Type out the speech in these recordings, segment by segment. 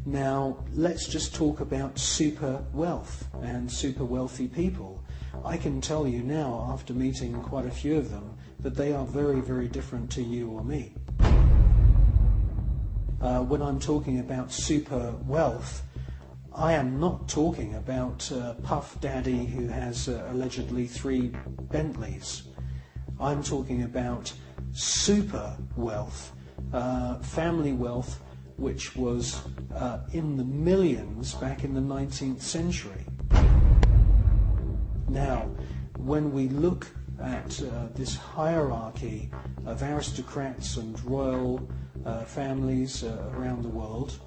Now, let's just talk about super wealth and super wealthy people. I can tell you now, after meeting quite a few of them, that they are very, very different to you or me. When I'm talking about super wealth, I am not talking about Puff Daddy who has allegedly 3 Bentleys. I'm talking about super wealth, family wealth, which was in the millions back in the 19th century. Now, when we look at this hierarchy of aristocrats and royal families around the world,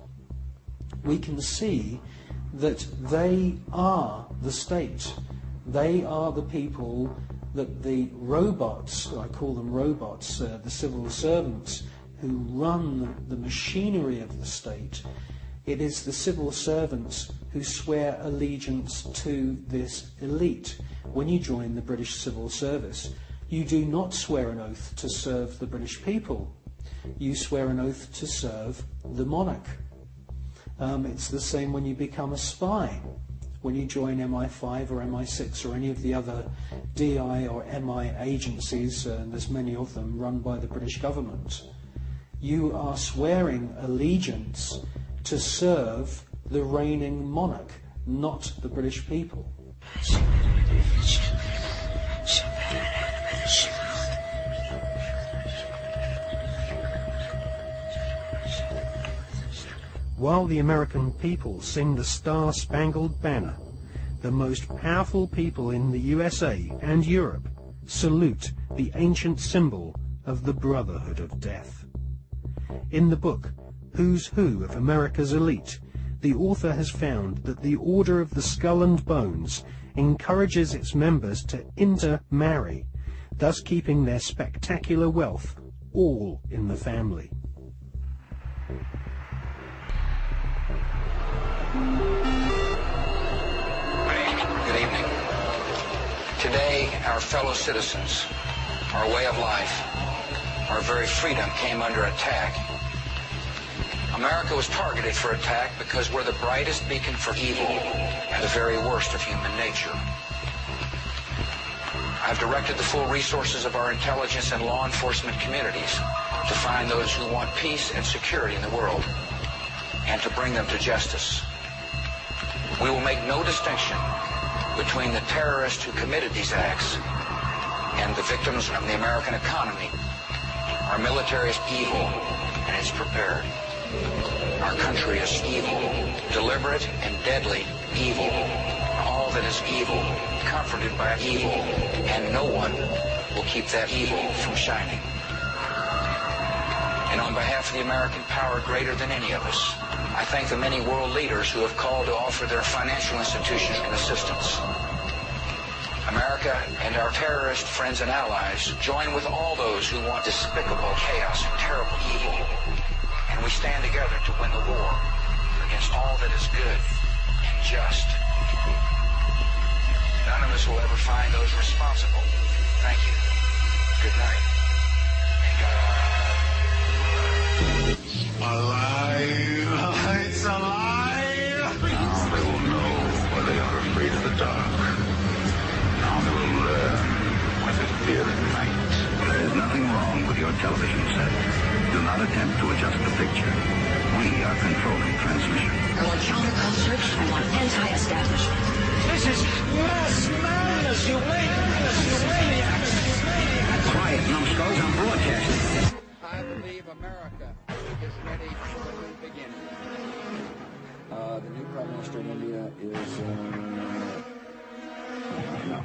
we can see that they are the state. They are the people that the robots, I call them robots, the civil servants who run the machinery of the state. It is the civil servants who swear allegiance to this elite. When you join the British Civil Service, you do not swear an oath to serve the British people. You swear an oath to serve the monarch. It's the same when you become a spy. When you join MI5 or MI6 or any of the other DI or MI agencies, and there's many of them run by the British government, you are swearing allegiance to serve the reigning monarch, not the British people. While the American people sing the Star-Spangled Banner, the most powerful people in the USA and Europe salute the ancient symbol of the Brotherhood of Death. In the book, Who's Who of America's Elite, the author has found that the Order of the Skull and Bones encourages its members to intermarry, thus keeping their spectacular wealth all in the family. Good evening. Today, our fellow citizens, our way of life, our very freedom came under attack. America was targeted for attack because we're the brightest beacon for evil and the very worst of human nature. I've directed the full resources of our intelligence and law enforcement communities to find those who want peace and security in the world and to bring them to justice. We will make no distinction between the terrorists who committed these acts and the victims of the American economy. Our military is evil, and it's prepared. Our country is evil, deliberate and deadly evil. All that is evil, comforted by evil, and no one will keep that evil from shining. And on behalf of the American power greater than any of us, I thank the many world leaders who have called to offer their financial institutions and assistance. America and our terrorist friends and allies join with all those who want despicable chaos and terrible evil. And we stand together to win the war against all that is good and just. None of us will ever find those responsible. Thank you. Good night. Alive! It's alive! Now they will know why they are afraid of the dark. Now they will learn why they fear the night. There is nothing wrong with your television set. Do not attempt to adjust the picture. We are controlling transmission. I want counterculture. I want anti-establishment. This is mass madness, you maniacs! Quiet, numbskulls, I'm broadcasting. I believe America is ready for a new beginning. The new Prime Minister in India is... no.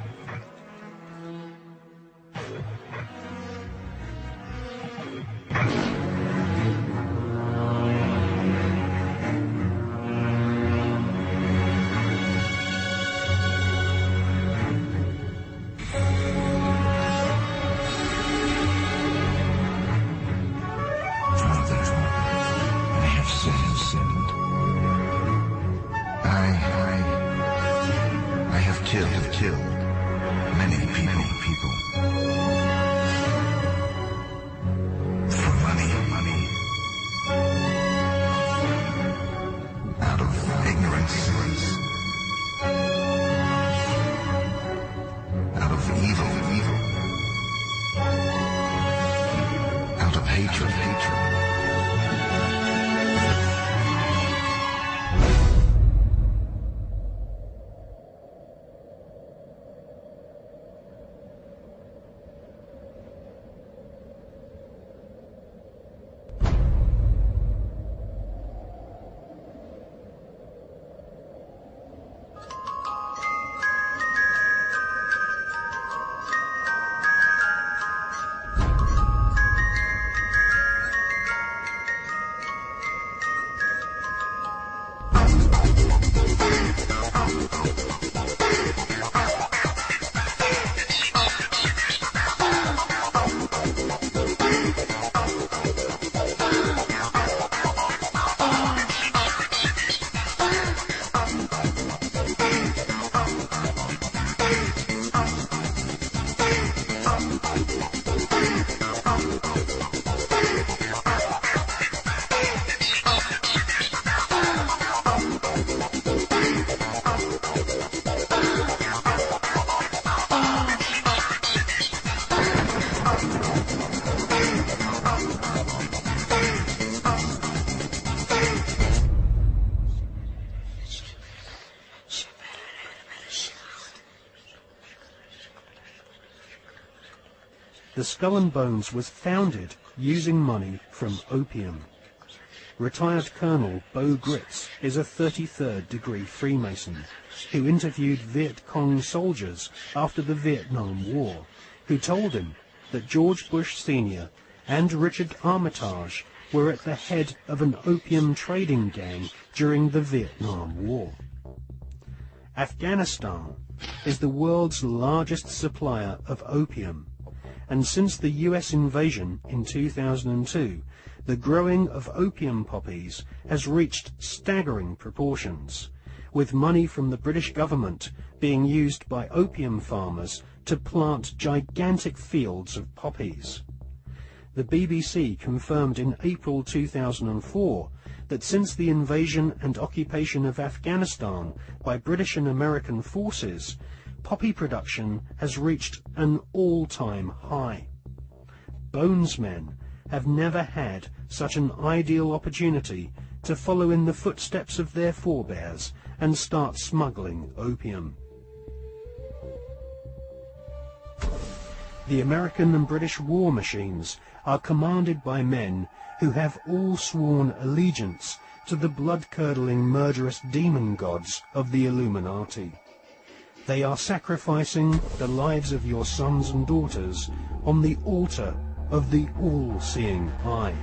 Killed many people. For money. The Skull and Bones was founded using money from opium. Retired Colonel Beau Gritz is a 33rd degree Freemason who interviewed Viet Cong soldiers after the Vietnam War, who told him that George Bush Sr. and Richard Armitage were at the head of an opium trading gang during the Vietnam War. Afghanistan is the world's largest supplier of opium, and since the US invasion in 2002, the growing of opium poppies has reached staggering proportions, with money from the British government being used by opium farmers to plant gigantic fields of poppies. The BBC confirmed in April 2004 that since the invasion and occupation of Afghanistan by British and American forces, poppy production has reached an all-time high. Bonesmen have never had such an ideal opportunity to follow in the footsteps of their forebears and start smuggling opium. The American and British war machines are commanded by men who have all sworn allegiance to the blood-curdling murderous demon gods of the Illuminati. They are sacrificing the lives of your sons and daughters on the altar of the all-seeing eye.